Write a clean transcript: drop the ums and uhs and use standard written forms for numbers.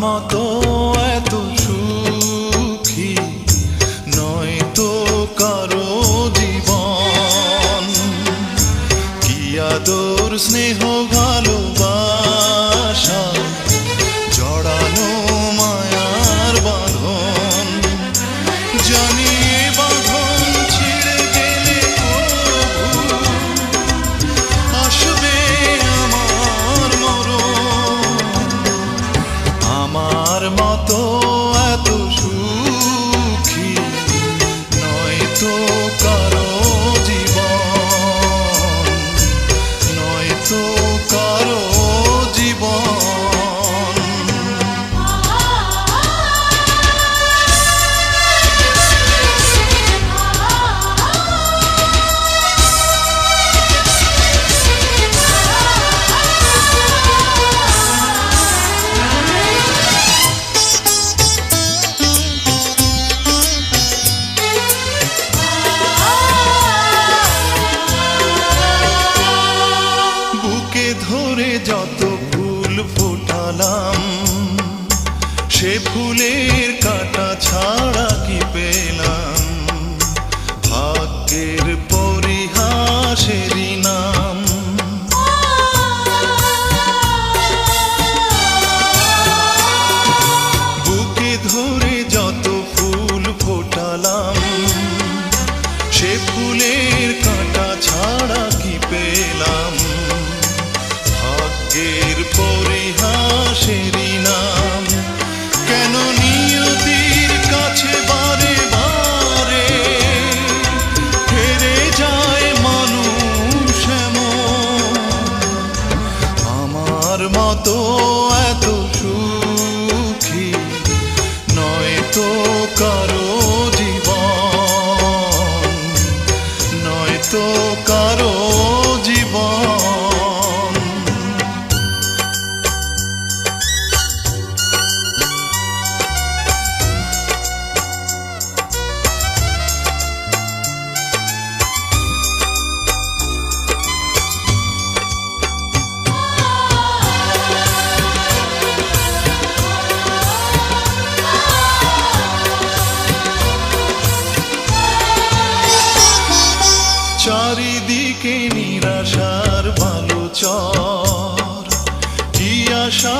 মতো এত সুখী নয় তো কারো জীবন। কি আদর স্নেহ ভালোবাসা জড়ানো মায়ার বাঁধন। জানি এ বাঁধন ছিঁড়ে গেলে আসবে আমার মরণ। আমার মতো এত সুখী নয় তো কারো জীবন, নয় তো কারো জীবন। ধরে যত ফুল ফোটালাম সে ফুলের কাঁটা ছাড়া কি পেলাম? ভাগ্যের পরিহাসেরই নাম। বুকে ধরে যত ফুল ফোটালাম সে ফুলের কাঁটা ছাড়া কি পেলাম? ভাগ্যের পরিহাসেরই নাম। কেন নিয়তির কাছে বারে বারে হেরে যায় মানুষ এমন? আমার মতো এত সুখী নয় তো কারো জীবন, নয় তো কারো জীবন। চারিদিকে নিরাশার বালুচর, কি আশা